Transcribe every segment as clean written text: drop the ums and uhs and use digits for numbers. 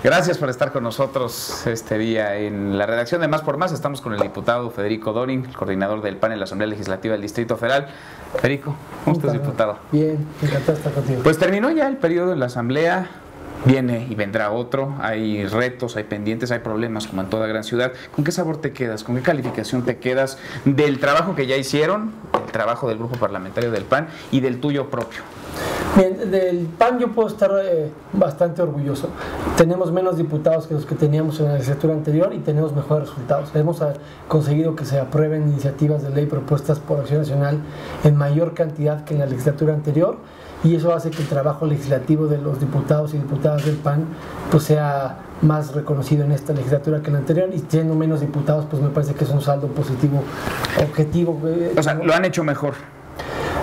Gracias por estar con nosotros este día en la redacción de Más por Más. Estamos con el diputado Federico Dorin, coordinador del PAN en la Asamblea Legislativa del Distrito Federal. Federico, ¿cómo estás, diputado? Bien, encantado de estar contigo. Pues terminó ya el periodo en la Asamblea. Viene y vendrá otro, hay retos, hay pendientes, hay problemas como en toda gran ciudad. ¿Con qué sabor te quedas? ¿Con qué calificación te quedas del trabajo que ya hicieron, del trabajo del grupo parlamentario del PAN y del tuyo propio? Bien, del PAN yo puedo estar bastante orgulloso. Tenemos menos diputados que los que teníamos en la legislatura anterior y tenemos mejores resultados. Hemos conseguido que se aprueben iniciativas de ley propuestas por Acción Nacional en mayor cantidad que en la legislatura anterior, y eso hace que el trabajo legislativo de los diputados y diputadas del PAN pues sea más reconocido en esta legislatura que en la anterior, y siendo menos diputados pues me parece que es un saldo positivo objetivo. O sea, lo han hecho mejor.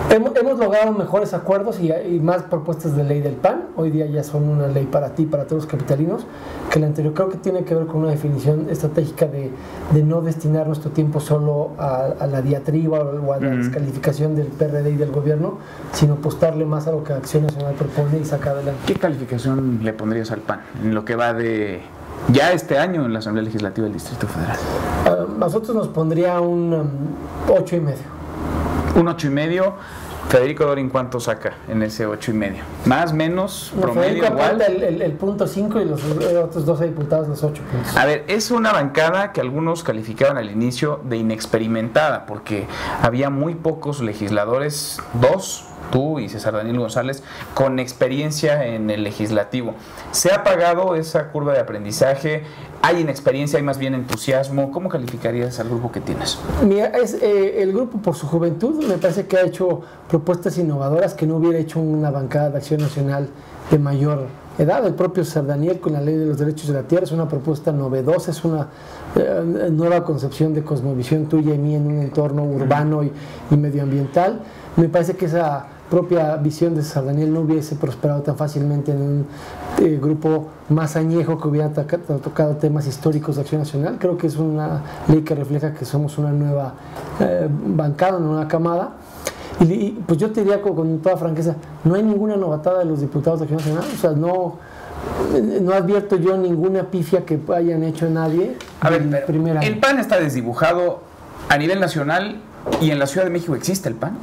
Hemos logrado mejores acuerdos y más propuestas de ley del PAN. Hoy día ya son una ley para ti, para todos los capitalinos, que la anterior creo que tiene que ver con una definición estratégica de no destinar nuestro tiempo solo a la diatriba o a la descalificación del PRD y del gobierno, sino apostarle más a lo que Acción Nacional propone y saca adelante. ¿Qué calificación le pondrías al PAN en lo que va de ya este año en la Asamblea Legislativa del Distrito Federal? Nosotros nos pondría un 8,5. Un 8,5. Federico Dorin, ¿cuánto saca en ese 8,5? ¿Más, menos, promedio, igual? El punto 5 y los otros 12 diputados los 8 puntos. A ver, es una bancada que algunos calificaban al inicio de inexperimentada, porque había muy pocos legisladores, dos, tú y César Daniel González, con experiencia en el legislativo. ¿Se ha pagado esa curva de aprendizaje? ¿Hay inexperiencia, hay más bien entusiasmo? ¿Cómo calificarías al grupo que tienes? Mira, el grupo por su juventud me parece que ha hecho propuestas innovadoras que no hubiera hecho una bancada de Acción Nacional de mayor edad. El propio César Daniel con la Ley de los Derechos de la Tierra es una propuesta novedosa, es una nueva concepción de cosmovisión tuya y mía en un entorno urbano y medioambiental. Me parece que esa propia visión de César Daniel no hubiese prosperado tan fácilmente en un grupo más añejo que hubiera tocado temas históricos de Acción Nacional. Creo que es una ley que refleja que somos una nueva bancada, una nueva camada. Y pues yo te diría con toda franqueza, no hay ninguna novatada de los diputados de Acción Nacional. O sea, no advierto yo ninguna pifia que hayan hecho nadie. A ver, pero el PAN está desdibujado a nivel nacional, y en la Ciudad de México existe el PAN.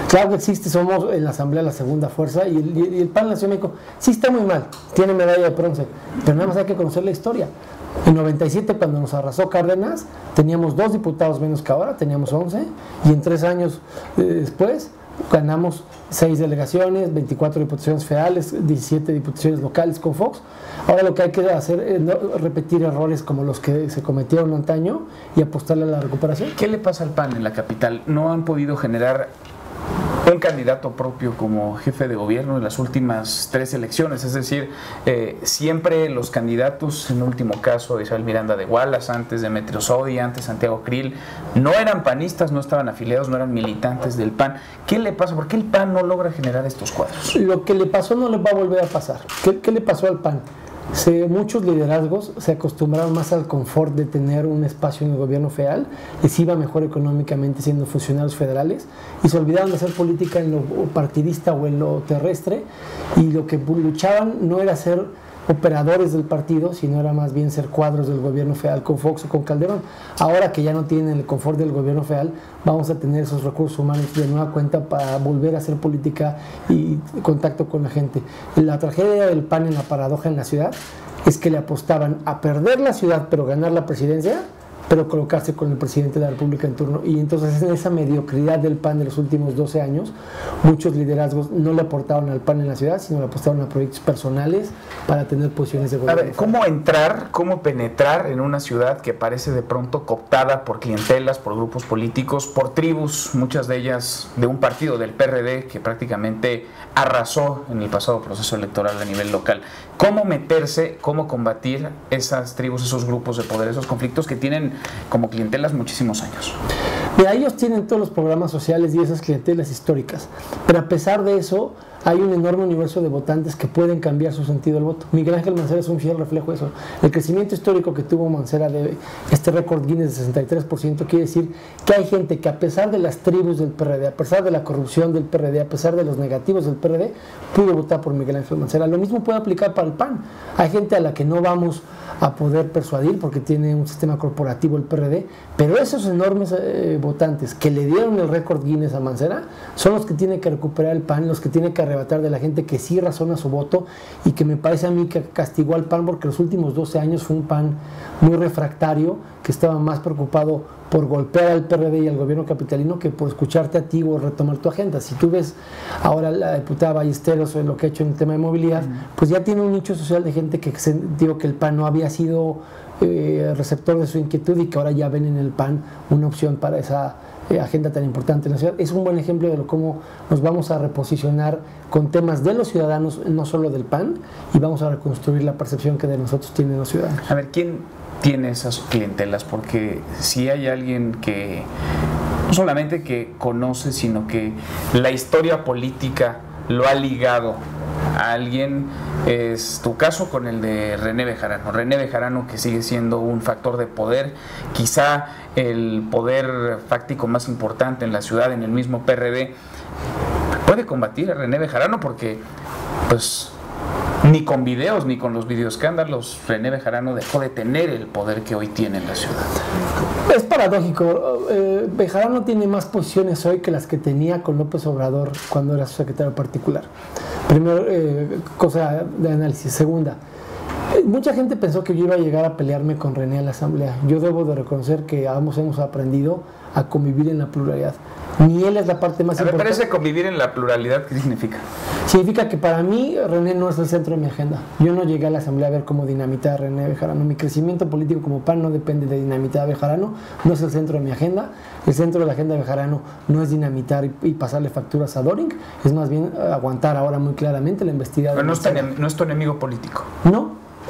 Claro que existe, somos en la Asamblea la segunda fuerza, y el PAN en la Ciudad de México sí está muy mal, tiene medalla de bronce, pero nada más hay que conocer la historia. En 97, cuando nos arrasó Cárdenas, teníamos 2 diputados menos que ahora, teníamos 11, y en 3 años después ganamos 6 delegaciones, 24 diputaciones federales, 17 diputaciones locales con Fox. Ahora lo que hay que hacer es no repetir errores como los que se cometieron antaño y apostarle a la recuperación. ¿Qué le pasa al PAN en la capital? ¿No han podido generar un candidato propio como jefe de gobierno en las últimas 3 elecciones? Es decir, siempre los candidatos, en último caso Isabel Miranda de Wallace, antes Demetrio Sodi, antes Santiago Krill, no eran panistas, no estaban afiliados, no eran militantes del PAN. ¿Qué le pasa? ¿Por qué el PAN no logra generar estos cuadros? Lo que le pasó no le va a volver a pasar. ¿Qué le pasó al PAN? Muchos liderazgos se acostumbraron más al confort de tener un espacio en el gobierno federal, les iba mejor económicamente siendo funcionarios federales, y se olvidaron de hacer política en lo partidista o en lo terrestre, y lo que luchaban no era ser operadores del partido, sino era más bien ser cuadros del gobierno federal con Fox o con Calderón. Ahora que ya no tienen el confort del gobierno federal, vamos a tener esos recursos humanos de nueva cuenta para volver a hacer política y contacto con la gente. La tragedia del PAN en la paradoja en la ciudad es que le apostaban a perder la ciudad pero ganar la presidencia, pero colocarse con el presidente de la República en turno. Y entonces en esa mediocridad del PAN de los últimos 12 años, muchos liderazgos no le aportaron al PAN en la ciudad, sino le apostaron a proyectos personales para tener posiciones de gobierno. A ver, ¿cómo entrar, cómo penetrar en una ciudad que parece de pronto cooptada por clientelas, por grupos políticos, por tribus, muchas de ellas de un partido, del PRD, que prácticamente arrasó en el pasado proceso electoral a nivel local? ¿Cómo meterse, cómo combatir esas tribus, esos grupos de poder, esos conflictos que tienen como clientelas muchísimos años? Mira, ellos tienen todos los programas sociales y esas clientelas históricas, pero a pesar de eso hay un enorme universo de votantes que pueden cambiar su sentido del voto. Miguel Ángel Mancera es un fiel reflejo de eso. El crecimiento histórico que tuvo Mancera de este récord Guinness de 63% quiere decir que hay gente que, a pesar de las tribus del PRD, a pesar de la corrupción del PRD, a pesar de los negativos del PRD, pudo votar por Miguel Ángel Mancera. Lo mismo puede aplicar para el PAN. Hay gente a la que no vamos a poder persuadir porque tiene un sistema corporativo el PRD, pero esos enormes votantes que le dieron el récord Guinness a Mancera son los que tiene que recuperar el PAN, los que tiene que arrebatar de la gente que sí razona su voto, y que me parece a mí que castigó al PAN porque los últimos 12 años fue un PAN muy refractario, que estaba más preocupado por golpear al PRD y al gobierno capitalino que por escucharte a ti o retomar tu agenda. Si tú ves ahora la diputada Ballesteros en lo que ha hecho en el tema de movilidad, pues ya tiene un nicho social de gente que digo que el PAN no había sido receptor de su inquietud y que ahora ya ven en el PAN una opción para esa agenda tan importante en la ciudad. Es un buen ejemplo de cómo nos vamos a reposicionar con temas de los ciudadanos, no solo del PAN, y vamos a reconstruir la percepción que de nosotros tienen los ciudadanos. A ver, ¿quién tiene esas clientelas? Porque si hay alguien que no solamente que conoce, sino que la historia política lo ha ligado a alguien, es tu caso con el de René Bejarano. René Bejarano, que sigue siendo un factor de poder, quizá el poder fáctico más importante en la ciudad, en el mismo PRD. Puede combatir a René Bejarano porque, pues, ni con videos ni con los videoescándalos René Bejarano dejó de tener el poder que hoy tiene en la ciudad. Es paradójico. Bejarano tiene más posiciones hoy que las que tenía con López Obrador cuando era su secretario particular. Primero, cosa de análisis. Segunda, mucha gente pensó que yo iba a llegar a pelearme con René en la asamblea. Yo debo de reconocer que ambos hemos aprendido a convivir en la pluralidad. Ni él es la parte más importante. Me parece convivir en la pluralidad, ¿qué significa? Significa que para mí René no es el centro de mi agenda. Yo no llegué a la asamblea a ver cómo dinamitar a René Bejarano. Mi crecimiento político como PAN no depende de dinamitar a Bejarano, no es el centro de mi agenda. El centro de la agenda de Bejarano no es dinamitar y pasarle facturas a Doring, es más bien aguantar ahora muy claramente la investigación. Pero no es tu enemigo político.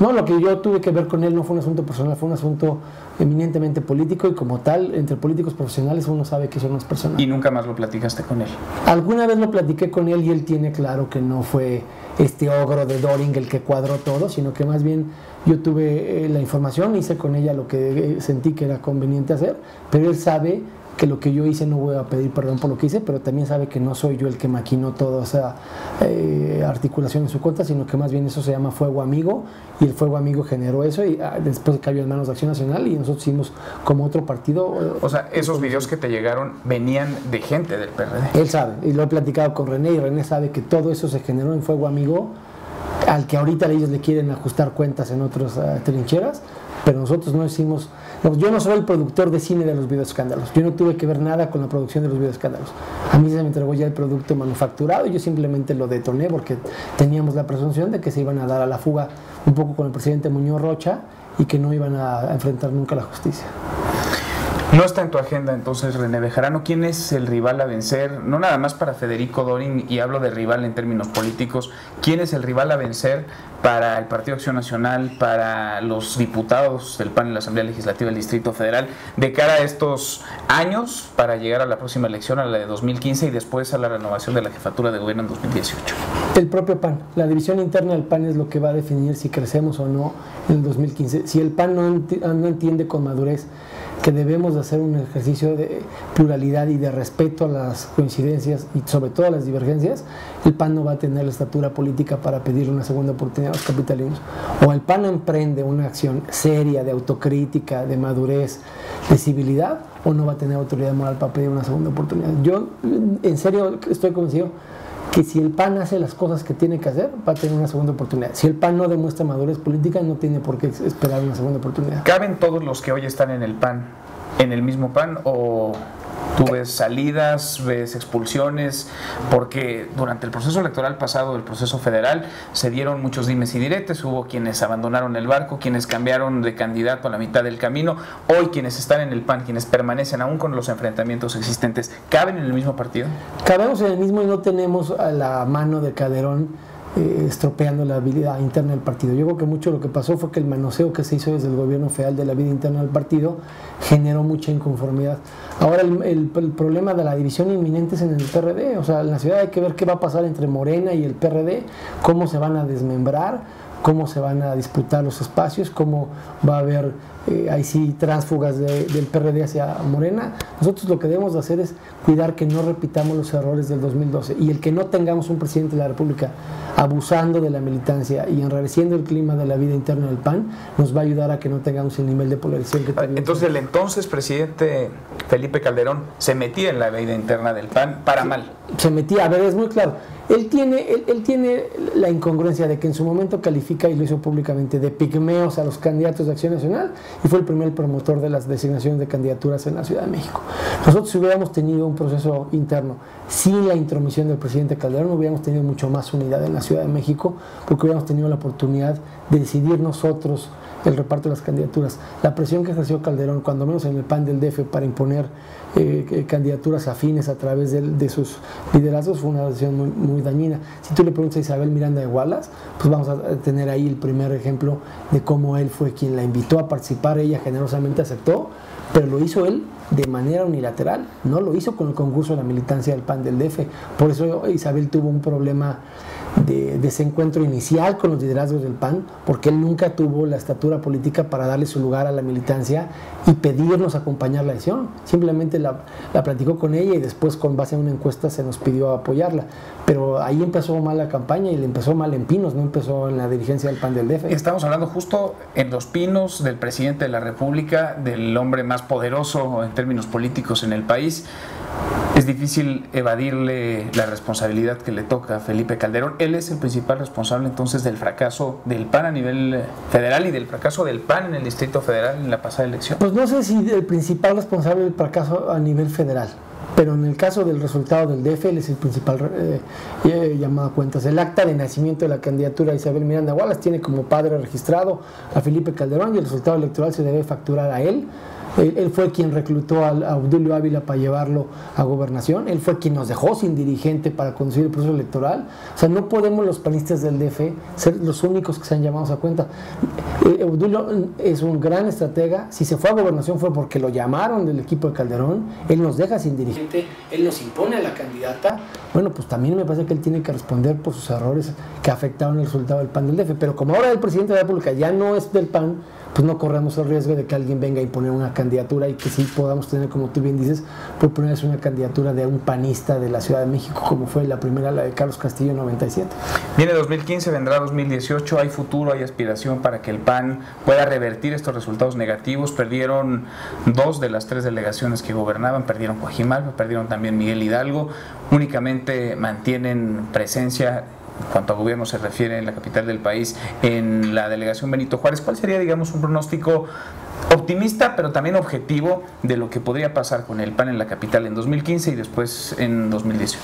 No, lo que yo tuve que ver con él no fue un asunto personal, fue un asunto eminentemente político, y como tal, entre políticos profesionales uno sabe que eso no es personal. ¿Y nunca más lo platicaste con él? Alguna vez lo platiqué con él y él tiene claro que no fue este ogro de Doring el que cuadró todo, sino que más bien yo tuve la información, hice con ella lo que sentí que era conveniente hacer, pero él sabe que lo que yo hice, no voy a pedir perdón por lo que hice, pero también sabe que no soy yo el que maquinó toda esa articulación en su contra, sino que más bien eso se llama fuego amigo, y el fuego amigo generó eso, y después cayó en manos de Acción Nacional y nosotros hicimos como otro partido. O sea, esos videos que te llegaron venían de gente del PRD. Él sabe, y lo he platicado con René, y René sabe que todo eso se generó en fuego amigo, al que ahorita ellos le quieren ajustar cuentas en otras trincheras, pero nosotros no hicimos. Yo no soy el productor de cine de los videoescándalos, yo no tuve que ver nada con la producción de los videoescándalos. A mí se me entregó ya el producto manufacturado y yo simplemente lo detoné porque teníamos la presunción de que se iban a dar a la fuga un poco con el presidente Muñoz Rocha y que no iban a enfrentar nunca la justicia. No está en tu agenda entonces René Bejarano. ¿Quién es el rival a vencer? No nada más para Federico Doring, y hablo de rival en términos políticos. ¿Quién es el rival a vencer para el Partido Acción Nacional, para los diputados del PAN en la Asamblea Legislativa del Distrito Federal, de cara a estos años para llegar a la próxima elección, a la de 2015, y después a la renovación de la jefatura de gobierno en 2018? El propio PAN. La división interna del PAN es lo que va a definir si crecemos o no en el 2015. Si el PAN no entiende con madurez que debemos de hacer un ejercicio de pluralidad y de respeto a las coincidencias y sobre todo a las divergencias, el PAN no va a tener la estatura política para pedirle una segunda oportunidad a los capitalinos. O el PAN emprende una acción seria de autocrítica, de madurez, de civilidad, o no va a tener autoridad moral para pedir una segunda oportunidad. Yo en serio estoy convencido que si el PAN hace las cosas que tiene que hacer, va a tener una segunda oportunidad. Si el PAN no demuestra madurez política, no tiene por qué esperar una segunda oportunidad. ¿Caben todos los que hoy están en el PAN en el mismo PAN, o tú ves salidas, ves expulsiones? Porque durante el proceso electoral pasado, el proceso federal, se dieron muchos dimes y diretes. Hubo quienes abandonaron el barco, quienes cambiaron de candidato a la mitad del camino. Hoy quienes están en el PAN, quienes permanecen aún con los enfrentamientos existentes, ¿caben en el mismo partido? Cabemos en el mismo y no tenemos a la mano de Calderón estropeando la vida interna del partido. Yo creo que mucho lo que pasó fue que el manoseo que se hizo desde el gobierno federal de la vida interna del partido generó mucha inconformidad. Ahora el problema de la división inminente es en el PRD, o sea, en la ciudad hay que ver qué va a pasar entre Morena y el PRD, cómo se van a desmembrar, cómo se van a disputar los espacios, cómo va a haber ahí sí tránsfugas del PRD hacia Morena. Nosotros lo que debemos de hacer es cuidar que no repitamos los errores del 2012 y el que no tengamos un presidente de la República abusando de la militancia y enrareciendo el clima de la vida interna del PAN nos va a ayudar a que no tengamos el nivel de polarización que tenemos. Entonces el entonces presidente Felipe Calderón se metía en la vida interna del PAN para mal. Se metía, a ver, es muy claro. Él tiene la incongruencia de que en su momento califica, y lo hizo públicamente, de pigmeos a los candidatos de Acción Nacional y fue el primer promotor de las designaciones de candidaturas en la Ciudad de México. Nosotros, si hubiéramos tenido un proceso interno sin la intromisión del presidente Calderón, hubiéramos tenido mucho más unidad en la Ciudad de México porque hubiéramos tenido la oportunidad de decidir nosotros el reparto de las candidaturas. La presión que ejerció Calderón, cuando menos en el PAN del DF, para imponer candidaturas afines a través de sus liderazgos fue una decisión muy dañina. Si tú le preguntas a Isabel Miranda de Wallace, pues vamos a tener ahí el primer ejemplo de cómo él fue quien la invitó a participar, ella generosamente aceptó, pero lo hizo él de manera unilateral, no lo hizo con el concurso de la militancia del PAN del DF. Por eso Isabel tuvo un problema de desencuentro inicial con los liderazgos del PAN, porque él nunca tuvo la estatura política para darle su lugar a la militancia y pedirnos acompañar la decisión. Simplemente la platicó con ella y después, con base en una encuesta, se nos pidió apoyarla. Pero ahí empezó mal la campaña y le empezó mal en Pinos, no empezó en la dirigencia del PAN del DF. Estamos hablando justo en Los Pinos del presidente de la República, del hombre más poderoso en términos políticos en el país. Es difícil evadirle la responsabilidad que le toca a Felipe Calderón. Él es el principal responsable entonces del fracaso del PAN a nivel federal y del fracaso del PAN en el Distrito Federal en la pasada elección. Pues no sé si el principal responsable del fracaso a nivel federal, pero en el caso del resultado del DF, él es el principal llamado a cuentas. El acta de nacimiento de la candidatura de Isabel Miranda Wallace tiene como padre registrado a Felipe Calderón y el resultado electoral se debe facturar a él. Él fue quien reclutó a Obdulio Ávila para llevarlo a gobernación, él fue quien nos dejó sin dirigente para conducir el proceso electoral. O sea, no podemos los panistas del DF ser los únicos que sean llamados a cuenta. Obdulio es un gran estratega, si se fue a gobernación fue porque lo llamaron del equipo de Calderón, él nos deja sin dirigente, él nos impone a la candidata. Bueno, pues también me parece que él tiene que responder por sus errores que afectaron el resultado del PAN del DF, pero como ahora el presidente de la República ya no es del PAN, pues no corremos el riesgo de que alguien venga a imponer una candidatura y que sí podamos tener, como tú bien dices, por primera vez una candidatura de un panista de la Ciudad de México, como fue la primera, la de Carlos Castillo en 97. Viene 2015, vendrá 2018, hay futuro, hay aspiración para que el PAN pueda revertir estos resultados negativos. Perdieron 2 de las 3 delegaciones que gobernaban, perdieron Coajimalpa, perdieron también Miguel Hidalgo, únicamente mantienen presencia en cuanto a gobierno se refiere en la capital del país, en la delegación Benito Juárez. ¿Cuál sería, digamos, un pronóstico optimista, pero también objetivo de lo que podría pasar con el PAN en la capital en 2015 y después en 2018?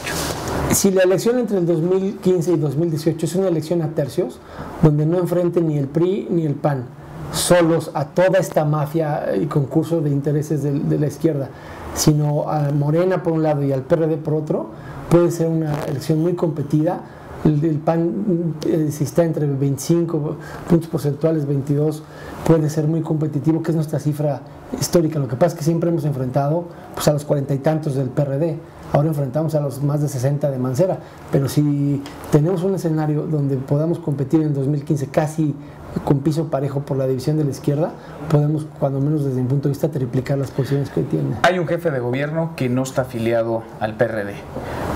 Si la elección entre el 2015 y 2018 es una elección a tercios, donde no enfrenten ni el PRI ni el PAN solos a toda esta mafia y concurso de intereses de la izquierda, sino a Morena por un lado y al PRD por otro, puede ser una elección muy competida. El PAN, si está entre 25 puntos porcentuales, 22, puede ser muy competitivo, que es nuestra cifra histórica. Lo que pasa es que siempre hemos enfrentado pues, a los 40 y tantos del PRD, ahora enfrentamos a los más de 60 de Mancera, pero si tenemos un escenario donde podamos competir en 2015 casi con piso parejo por la división de la izquierda, podemos, cuando menos desde mi punto de vista, triplicar las posiciones que tiene. Hay un jefe de gobierno que no está afiliado al PRD.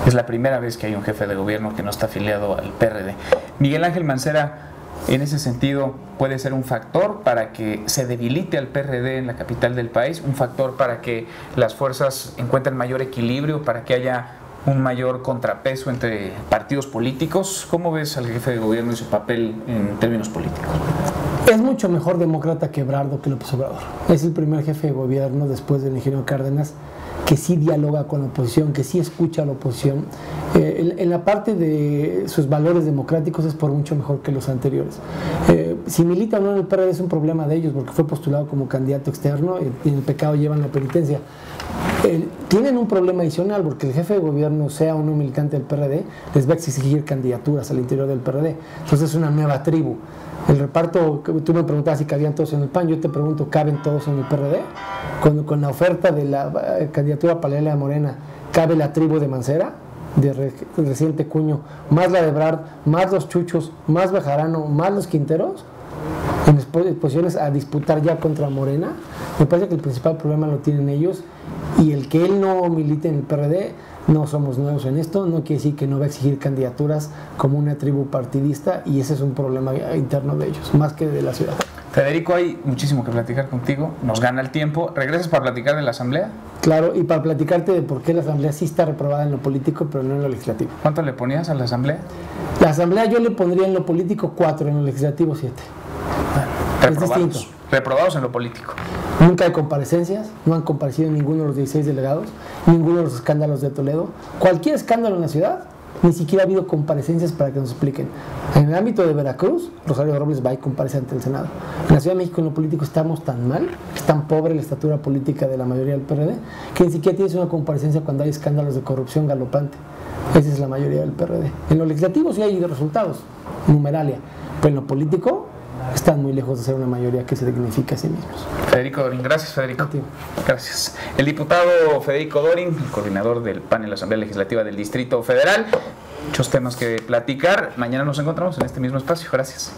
Es la primera vez que hay un jefe de gobierno que no está afiliado al PRD. Miguel Ángel Mancera, en ese sentido, puede ser un factor para que se debilite al PRD en la capital del país, un factor para que las fuerzas encuentren mayor equilibrio, para que haya un mayor contrapeso entre partidos políticos. ¿Cómo ves al jefe de gobierno y su papel en términos políticos? Es mucho mejor demócrata que Ebrardo, que López Obrador. Es el primer jefe de gobierno después del ingeniero Cárdenas que sí dialoga con la oposición, que sí escucha a la oposición. En la parte de sus valores democráticos es por mucho mejor que los anteriores. Si milita o no en el PRD es un problema de ellos, porque fue postulado como candidato externo y en el pecado llevan la penitencia. Tienen un problema adicional porque el jefe de gobierno, sea o no militante del PRD, les va a exigir candidaturas al interior del PRD. Entonces es una nueva tribu. El reparto, tú me preguntabas si cabían todos en el PAN, yo te pregunto, ¿caben todos en el PRD? Con la oferta de la candidatura paralela de Morena, ¿cabe la tribu de Mancera, de reciente cuño, más la de Ebrard, más los Chuchos, más Bejarano, más los Quinteros, en posiciones a disputar ya contra Morena? Me parece que el principal problema lo tienen ellos, y el que él no milite en el PRD, no somos nuevos en esto, no quiere decir que no va a exigir candidaturas como una tribu partidista, y ese es un problema interno de ellos, más que de la ciudad. Federico, hay muchísimo que platicar contigo, nos gana el tiempo. ¿Regresas para platicar en la Asamblea? Claro, y para platicarte de por qué la Asamblea sí está reprobada en lo político, pero no en lo legislativo. ¿Cuánto le ponías a la Asamblea? La Asamblea yo le pondría en lo político 4, en lo legislativo 7. Reprobados. Reprobados en lo político. Nunca hay comparecencias, no han comparecido ninguno de los 16 delegados, ninguno de los escándalos de Toledo. Cualquier escándalo en la ciudad, ni siquiera ha habido comparecencias para que nos expliquen. En el ámbito de Veracruz, Rosario Robles va y comparece ante el Senado. En la Ciudad de México, en lo político, estamos tan mal, es tan pobre la estatura política de la mayoría del PRD, que ni siquiera tienes una comparecencia cuando hay escándalos de corrupción galopante. Esa es la mayoría del PRD. En lo legislativo sí hay resultados, numeralia, pero en lo político están muy lejos de ser una mayoría que se dignifica a sí mismos. Federico Dorin, gracias Federico. Gracias. El diputado Federico Dorin, el coordinador del PAN en la Asamblea Legislativa del Distrito Federal. Muchos temas que platicar. Mañana nos encontramos en este mismo espacio. Gracias.